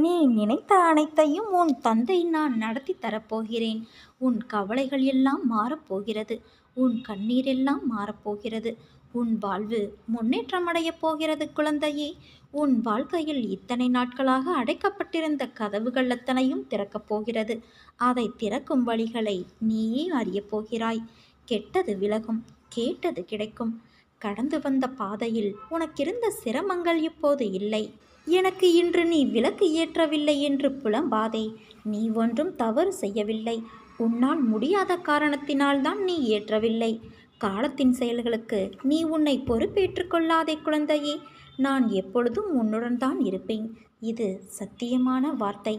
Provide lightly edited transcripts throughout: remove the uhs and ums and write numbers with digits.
நீ நினைத்த அனைத்தையும் உன் தந்தை நான் நடத்தி தரப்போகிறேன். உன் கவலைகள் எல்லாம் மாறப்போகிறது. உன் கண்ணீர் எல்லாம் மாறப்போகிறது. உன் வாழ்வு முன்னேற்றமடையப் போகிறது குழந்தையே. உன் வாழ்க்கையில் இத்தனை நாட்களாக அடைக்கப்பட்டிருந்த கதவுகள் அத்தனையும் திறக்கப் போகிறது. அதை திறக்கும் வழிகளை நீயே அறியப் போகிறாய். கெட்டது விலகும், கேட்டது கிடைக்கும். கடந்து வந்த பாதையில் உனக்கிருந்த சிரமங்கள் இப்போது இல்லை. எனக்கு இன்று நீ விளக்கு ஏற்றவில்லை என்று புலம்பாதே. நீ ஒன்றும் தவறு செய்யவில்லை. உன்னால் முடியாத காரணத்தினால்தான் நீ ஏற்றவில்லை. காலத்தின் செயல்களுக்கு நீ உன்னை பொறுப்பேற்றுக் கொள்ளாதே குழந்தையே. நான் எப்பொழுதும் உன்னுடன் தான் இருப்பேன். இது சத்தியமான வார்த்தை.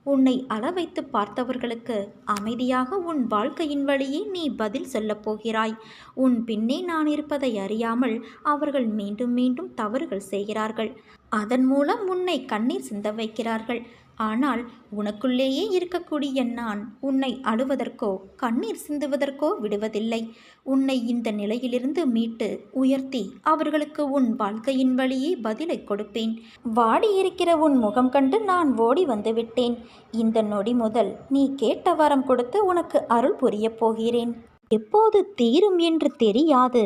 உன்னை அளவைத்து பார்த்தவர்களுக்கு அமைதியாக உன் வாழ்க்கையின் வழியே நீ பதில் சொல்லப் போகிறாய். உன் பின்னே நான் இருப்பதை அறியாமல் அவர்கள் மீண்டும் மீண்டும் தவறுகள் செய்கிறார்கள். அதன் மூலம் உன்னை கண்ணீர் சிந்த வைக்கிறார்கள். ஆனால் உனக்குள்ளேயே இருக்கக்கூடிய நான் உன்னை அழுவதற்கோ கண்ணீர் சிந்துவதற்கோ விடுவதில்லை. உன்னை இந்த நிலையிலிருந்து மீட்டு உயர்த்தி அவர்களுக்கு உன் வாழ்க்கையின் வழியே பதிலை கொடுப்பேன். வாடியிருக்கிற உன் முகம் கண்டு நான் ஓடி வந்து விட்டேன். இந்த நொடி முதல் நீ கேட்ட வரம் கொடுத்து உனக்கு அருள் புரியப் போகிறேன். எப்போது தீரும் என்று தெரியாது.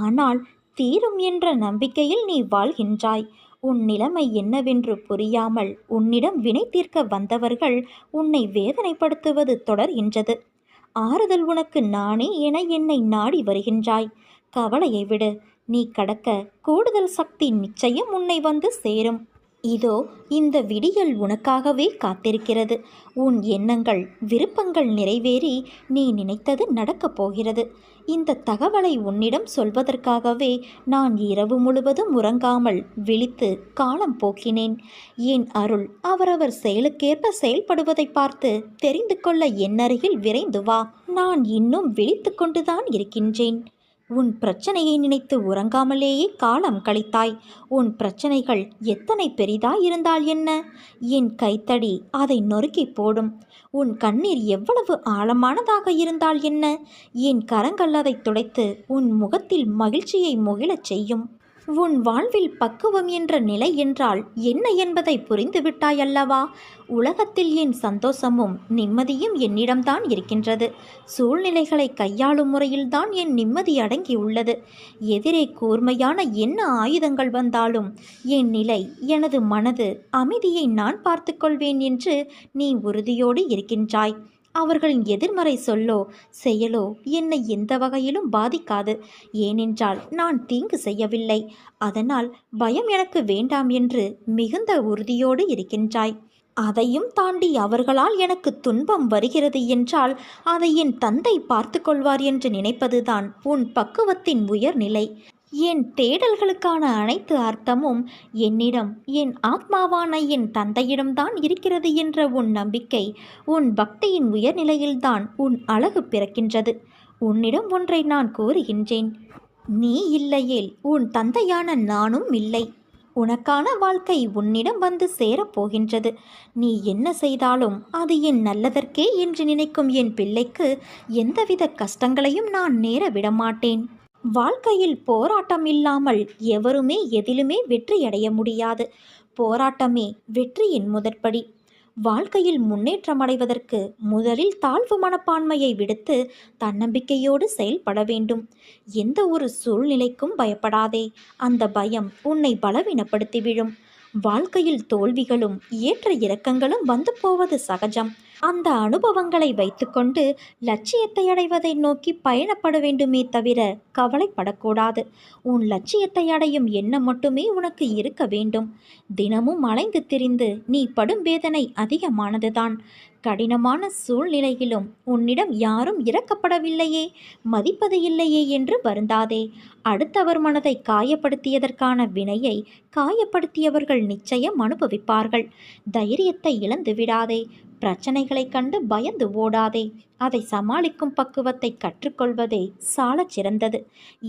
ஆனால் தீரும் என்ற நம்பிக்கையில் நீ வாழ்கின்றாய். உன் நிலைமை என்னவென்று புரியாமல் உன்னிடம் வினை தீர்க்க வந்தவர்கள் உன்னை வேதனைப்படுத்துவது தொடர்கின்றது. ஆறுதல் உனக்கு நானே என என்னை நாடி வருகின்றாய். கவலையை விடு. நீ கடக்க கூடுதல் சக்தி நிச்சயம் உன்னை வந்து சேரும். இதோ இந்த விடியல் உனக்காகவே காத்திருக்கிறது. உன் எண்ணங்கள் விருப்பங்கள் நிறைவேறி நீ நினைத்தது நடக்கப் போகிறது. இந்த தகவலை உன்னிடம் சொல்வதற்காகவே நான் இரவு முழுவதும் உறங்காமல் விழித்து காலம் போக்கினேன். என் அருள் அவரவர் செயலுக்கேற்ப செயல்படுவதை பார்த்து தெரிந்து கொள்ள என்னருகில் விரைந்து வா. நான் இன்னும் விழித்து கொண்டுதான் இருக்கின்றேன். உன் பிரச்சனையை நினைத்து உறங்காமலேயே காலம் கழித்தாய். உன் பிரச்சனைகள் எத்தனை பெரிதாயிருந்தால் என்ன? என் கைத்தடி அதை நொறுக்கி போடும். உன் கண்ணீர் எவ்வளவு ஆழமானதாக இருந்தால் என்ன? என் கரங்கள் அதை துடைத்து உன் முகத்தில் மகிழ்ச்சியை முகிழச் செய்யும். உன் வாழ்வில் பக்குவம் என்ற நிலை என்றால் என்ன என்பதை புரிந்துவிட்டாய் அல்லவா? உலகத்தில் என் சந்தோஷமும் நிம்மதியும் என்னிடம்தான் இருக்கின்றது. சூழ்நிலைகளை கையாளும் முறையில்தான் என் நிம்மதி அடங்கியுள்ளது. எதிரே கூர்மையான என்ன ஆயுதங்கள் வந்தாலும் என் நிலை, எனது மனது அமைதியை நான் பார்த்துக்கொள்வேன் என்று நீ உறுதியோடு இருக்கின்றாய். அவர்களின் எதிர்மறை சொல்லோ செயலோ என்னை எந்த வகையிலும் பாதிக்காது. ஏனென்றால் நான் தீங்கு செய்யவில்லை. அதனால் பயம் எனக்கு வேண்டாம் என்று மிகுந்த உறுதியோடு இருக்கின்றாய். அதையும் தாண்டி அவர்களால் எனக்கு துன்பம் வருகிறது என்றால் அதை என் தந்தை பார்த்து கொள்வார் என்று நினைப்பதுதான் உன் பக்குவத்தின் உயர்நிலை. என் தேடல்களுக்கான அனைத்து அர்த்தமும் என்னிடம், என் ஆத்மாவான என் தந்தையிடம்தான் இருக்கிறது என்ற உன் நம்பிக்கை, உன் பக்தியின் உயர்நிலையில்தான் உன் அழகு பிறக்கின்றது. உன்னிடம் ஒன்றை நான் கூறுகின்றேன். நீ இல்லையேல் உன் தந்தையான நானும் இல்லை. உனக்கான வாழ்க்கை உன்னிடம் வந்து சேரப்போகின்றது. நீ என்ன செய்தாலும் அது என் நல்லதற்கே என்று நினைக்கும் என் பிள்ளைக்கு எந்தவித கஷ்டங்களையும் நான் நேர விடமாட்டேன். வாழ்க்கையில் போராட்டம் இல்லாமல் எவருமே எதிலுமே வெற்றியடைய முடியாது. போராட்டமே வெற்றியின் முதற்படி. வாழ்க்கையில் முன்னேற்றமடைவதற்கு முதலில் தாழ்வு மனப்பான்மையை விடுத்து தன்னம்பிக்கையோடு செயல்பட வேண்டும். எந்த ஒரு சூழ்நிலைக்கும் பயப்படாதே. அந்த பயம் உன்னை பலவீனப்படுத்தி விடும். வாழ்க்கையில் தோல்விகளும் ஏற்ற இறக்கங்களும் வந்து போவது சகஜம். அந்த அனுபவங்களை வைத்துக்கொண்டு லட்சியத்தை அடைவதை நோக்கி பயணப்பட வேண்டுமே தவிர கவலைப்படக்கூடாது. உன் லட்சியத்தை அடையும் எண்ணம் மட்டுமே உனக்கு இருக்க வேண்டும். தினமும் அலைந்து திரிந்து நீ படும் வேதனை அதிகமானதுதான். கடினமான சூழ்நிலையிலும் உன்னிடம் யாரும் இரக்கப்படவில்லையே, மதிப்பது இல்லையே என்று வருந்தாதே. அடுத்தவர் மனதை காயப்படுத்தியதற்கான வினையை காயப்படுத்தியவர்கள் நிச்சயம் அனுபவிப்பார்கள். தைரியத்தை இழந்து விடாதே. பிரச்சனைகளை கண்டு பயந்து ஓடாதே. அதை சமாளிக்கும் பக்குவத்தை கற்றுக்கொள்வதே சாலச் சிறந்தது.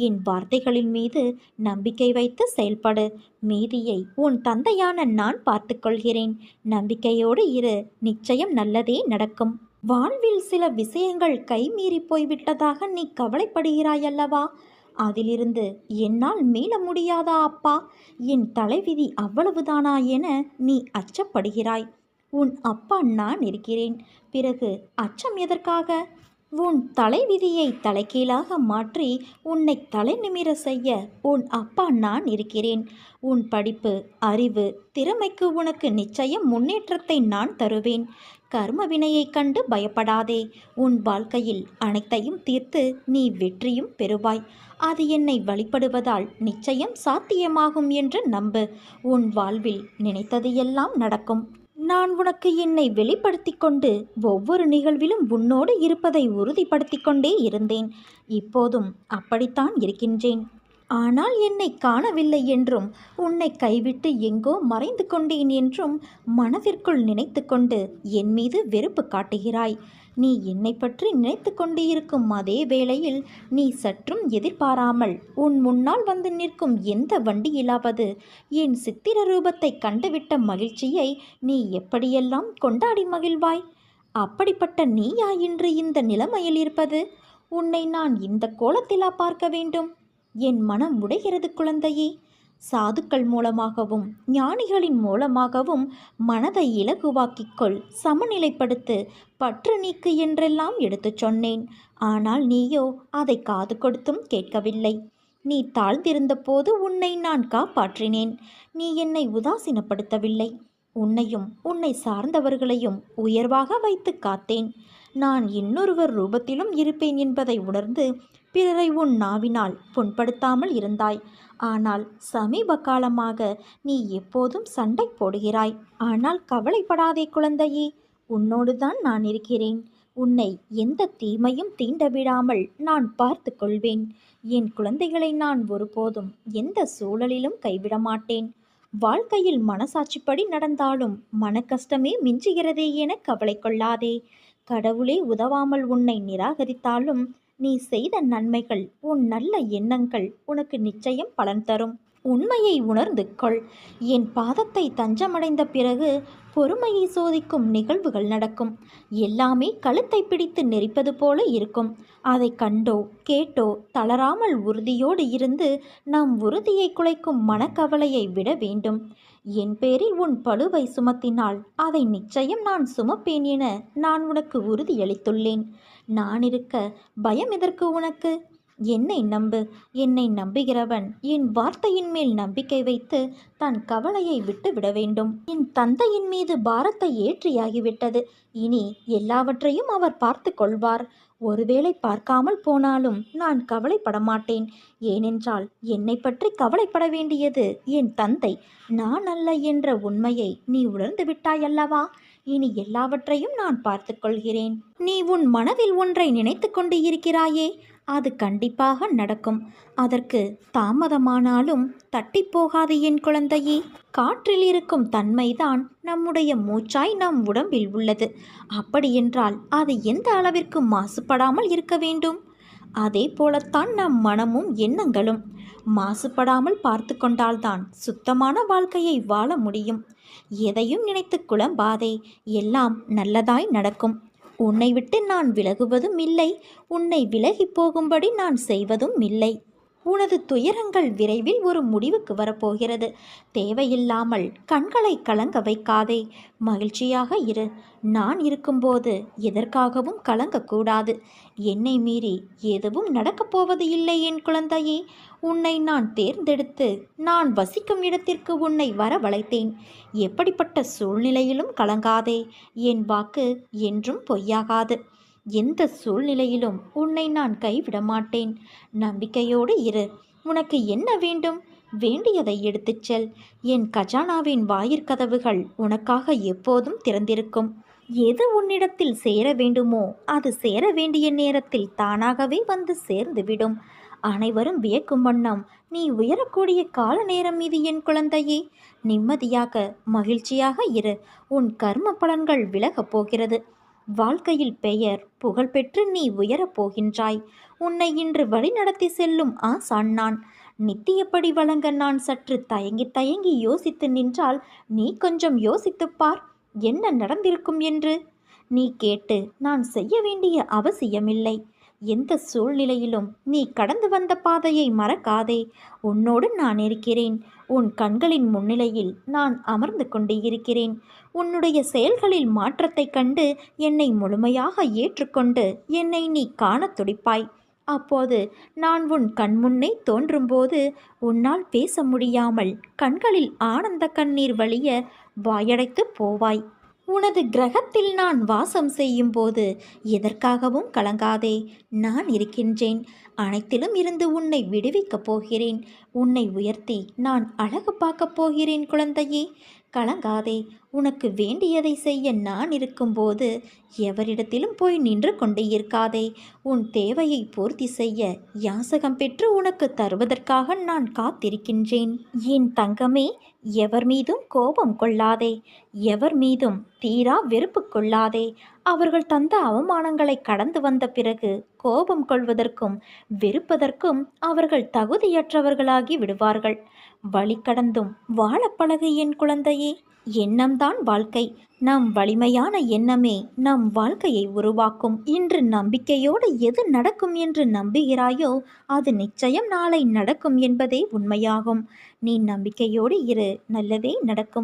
என் வார்த்தைகளின் மீது நம்பிக்கை வைத்து செயல்படு. மீதியை உன் தந்தையான நான் பார்த்துக்கொள்கிறேன். நம்பிக்கையோடு இரு. நிச்சயம் நல்லதே நடக்கும். வாழ்வில் சில விஷயங்கள் கைமீறி போய்விட்டதாக நீ கவலைப்படுகிறாய் அல்லவா? அதிலிருந்து என்னால் மீள முடியாதா அப்பா? என் தலைவிதி அவ்வளவுதானா என நீ அச்சப்படுகிறாய். உன் அப்பா நான் இருக்கிறேன். பிறகு அச்சம் எதற்காக? உன் தலைவிதியை தலைகீழாக மாற்றி உன்னை தலை நிமிர செய்ய உன் அப்பா நான் இருக்கிறேன். உன் படிப்பு, அறிவு, திறமைக்கு உனக்கு நிச்சயம் முன்னேற்றத்தை நான் தருவேன். கர்ம வினையைக் கண்டு பயப்படாதே. உன் வாழ்க்கையில் அனைத்தையும் தீர்த்து நீ வெற்றியும் பெறுவாய். அது என்னை வழிபடுவதால் நிச்சயம் சாத்தியமாகும் என்று நம்பு. உன் வாழ்வில் நினைத்தது எல்லாம் நடக்கும். நான் உனக்கு என்னை வெளிப்படுத்தி கொண்டு ஒவ்வொரு நிகழ்விலும் உன்னோடு இருப்பதை உறுதிப்படுத்தி கொண்டே இருந்தேன். இப்போதும் அப்படித்தான் இருக்கின்றேன். ஆனால் என்னை காணவில்லை என்றும் உன்னை கைவிட்டு எங்கோ மறைந்து கொண்டேன் என்றும் மனதிற்குள் நினைத்து கொண்டு என் மீது வெறுப்பு காட்டுகிறாய். நீ என்னை பற்றி நினைத்து கொண்டு இருக்கும் அதே வேளையில் நீ சற்றும் எதிர்பாராமல் உன் முன்னால் வந்து நிற்கும் எந்த வண்டியிலாவது என் சித்திர ரூபத்தை கண்டுவிட்ட மகிழ்ச்சியை நீ எப்படியெல்லாம் கொண்டாடி மகிழ்வாய்? அப்படிப்பட்ட நீயா இன்று இந்த நிலைமையில் இருப்பது? உன்னை நான் இந்த கோலத்திலா பார்க்க வேண்டும்? என் மனம் உடைகிறது குழந்தையே. சாதுக்கள் மூலமாகவும் ஞானிகளின் மூலமாகவும் மனதை இலகுவாக்கிக்கொள், சமநிலைப்படுத்து, பற்று நீக்கு என்றெல்லாம் எடுத்துச் சொன்னேன். ஆனால் நீயோ அதை காது கொடுத்தும் கேட்கவில்லை. நீ தாழ்ந்திருந்த போது உன்னை நான் காப்பாற்றினேன். நீ என்னை உதாசீனப்படுத்தவில்லை. உன்னையும் உன்னை சார்ந்தவர்களையும் உயர்வாக வைத்து காத்தேன். நான் இன்னொருவர் ரூபத்திலும் இருப்பேன் என்பதை உணர்ந்து பிறரை உன் நாவினால் புண்படுத்தாமல் இருந்தாய். ஆனால் சமீப காலமாக நீ எப்போதும் சண்டை போடுகிறாய். ஆனால் கவலைப்படாதே குழந்தையே, உன்னோடுதான் நான் இருக்கிறேன். உன்னை எந்த தீமையும் தீண்ட விடாமல் நான் பார்த்து கொள்வேன். என் குழந்தைகளை நான் ஒருபோதும் எந்த சூழலிலும் கைவிட மாட்டேன். வாழ்க்கையில் மனசாட்சிப்படி நடந்தாலும் மன கஷ்டமே மிஞ்சுகிறதே என கவலை கொள்ளாதே. கடவுளே உதவாமல் உன்னை நிராகரித்தாலும் நீ செய்த நன்மைகள், உன் நல்ல எண்ணங்கள் உனக்கு நிச்சயம் பலன் தரும். உண்மையை உணர்ந்து கொள். என் பாதத்தை தஞ்சமடைந்த பிறகு பொறுமையை சோதிக்கும் நிகழ்வுகள் நடக்கும். எல்லாமே கழுத்தை பிடித்து நெரிப்பது போல இருக்கும். அதை கண்டோ கேட்டோ தளராமல் உறுதியோடு இருந்து நம் உறுதியை குலைக்கும் மனக்கவலையை விட வேண்டும். என் பேரில் உன் பளுவை சுமத்தினால் அதை நிச்சயம் நான் சுமப்பேன் என நான் உனக்கு உறுதியளித்துள்ளேன். நான் இருக்க பயம் எதற்கு உனக்கு? என்னை நம்பு. என்னை நம்புகிறவன் என் வார்த்தையின் மேல் நம்பிக்கை வைத்து தன் கவலையை விட்டு விட வேண்டும். என் தந்தையின் மீது பாரத்தை ஏற்றியாகிவிட்டது. இனி எல்லாவற்றையும் அவர் பார்த்து கொள்வார். ஒருவேளை பார்க்காமல் போனாலும் நான் கவலைப்பட மாட்டேன். ஏனென்றால் என்னை பற்றி கவலைப்பட வேண்டியது என் தந்தை, நான் அல்ல என்ற உண்மையை நீ உணர்ந்து விட்டாய் அல்லவா? இனி எல்லாவற்றையும் நான் பார்த்து கொள்கிறேன். நீ உன் மனதில் ஒன்றை நினைத்து கொண்டு இருக்கிறாயே, அது கண்டிப்பாக நடக்கும். அதற்கு தாமதமானாலும் தட்டி போகாது என் குழந்தையே. காற்றில் இருக்கும் தன்மைதான் நம்முடைய மூச்சாய் நம் உடம்பில் உள்ளது. அப்படியென்றால் அது எந்த அளவிற்கு மாசுபடாமல் இருக்க வேண்டும்? அதே போலத்தான் நம் மனமும் எண்ணங்களும் மாசுபடாமல் பார்த்து கொண்டால்தான் சுத்தமான வாழ்க்கையை வாழ முடியும். எதையும் நினைத்து குழம்பாதே. எல்லாம் நல்லதாய் நடக்கும். உன்னை விட்டு நான் விலகுவதும் இல்லை, உன்னை விலகி போகும்படி நான் செய்வதும் இல்லை. உனது துயரங்கள் விரைவில் ஒரு முடிவுக்கு வரப்போகிறது. தேவையில்லாமல் கண்களை கலங்க வைக்காதே. மகிழ்ச்சியாக இரு. நான் இருக்கும்போது எதற்காகவும் கலங்கக்கூடாது. என்னை மீறி எதுவும் நடக்கப் போவது இல்லை என் குழந்தையே. உன்னை நான் தேர்ந்தெடுத்து நான் வசிக்கும் இடத்திற்கு உன்னை வரவழைத்தேன். எப்படிப்பட்ட சூழ்நிலையிலும் கலங்காதே. என் வாக்கு என்றும் பொய்யாகாது. எந்த சூழ்நிலையிலும் உன்னை நான் கைவிட மாட்டேன். நம்பிக்கையோடு இரு. உனக்கு என்ன வேண்டும்? வேண்டியதை எடுத்துச் செல். என் கஜானாவின் வாயிற்கதவுகள் உனக்காக எப்போதும் திறந்திருக்கும். எது உன்னிடத்தில் சேர வேண்டுமோ அது சேர வேண்டிய நேரத்தில் தானாகவே வந்து சேர்ந்துவிடும். அனைவரும் வியக்கும் வண்ணம் நீ உயரக்கூடிய கால நேரம் இது என் குழந்தையே. நிம்மதியாக மகிழ்ச்சியாக இரு. உன் கர்ம பலன்கள் விலகப் போகிறது. வாழ்க்கையில் பெயர் புகழ் பெற்று நீ உயரப் போகின்றாய். உன்னை இன்று வழிநடத்தி செல்லும் ஆசான் நான். நித்தியப்படி வழங்க நான் சற்று தயங்கி தயங்கி யோசித்து நின்றால் நீ கொஞ்சம் யோசித்துப்பார் என்ன நடந்திருக்கும் என்று. நீ கேட்டு நான் செய்ய வேண்டிய அவசியமில்லை. எந்த சூழ்நிலையிலும் நீ கடந்து வந்த பாதையை மறக்காதே. உன்னோடு நான் இருக்கிறேன். உன் கண்களின் முன்னிலையில் நான் அமர்ந்து கொண்டு இருக்கிறேன். உன்னுடைய செயல்களில் மாற்றத்தைக் கண்டு என்னை முழுமையாக ஏற்றுக்கொண்டு என்னை நீ காணத் துடிப்பாய். அப்போது நான் உன் கண்முன்னே தோன்றும்போது உன்னால் பேச முடியாமல் கண்களில் ஆனந்த கண்ணீர் வழிய வாயடைத்து போவாய். உனது கிரகத்தில் நான் வாசம் செய்யும் போது எதற்காகவும் கலங்காதே. நான் இருக்கின்றேன். அனைத்திலும் இருந்து உன்னை விடுவிக்கப் போகிறேன். உன்னை உயர்த்தி நான் அழகு பார்க்கப் போகிறேன் குழந்தையே. கலங்காதே. உனக்கு வேண்டியதை செய்ய நான் இருக்கும்போது எவரிடத்திலும் போய் நின்று கொண்டு இருக்காதே. உன் தேவையை பூர்த்தி செய்ய யாசகம் பெற்று உனக்கு தருவதற்காக நான் காத்திருக்கின்றேன். என் தங்கமே, எவர் மீதும் கோபம் கொள்ளாதே. எவர் மீதும் தீரா வெறுப்பு கொள்ளாதே. அவர்கள் தந்த அவமானங்களை கடந்து வந்த பிறகு கோபம் கொள்வதற்கும் வெறுப்பதற்கும் அவர்கள் தகுதியற்றவர்களாகி விடுவார்கள். வழி கடந்தும் வாழ பழகு என் குழந்தையே. எண்ணம்தான் வாழ்க்கை. நம் வலிமையான எண்ணமே நம் வாழ்க்கையை உருவாக்கும். இன்று நம்பிக்கையோடு எது நடக்கும் என்று நம்புகிறாயோ அது நிச்சயம் நாளை நடக்கும் என்பதே உண்மையாகும். நீ நம்பிக்கையோடு இரு, நல்லதே நடக்கும்.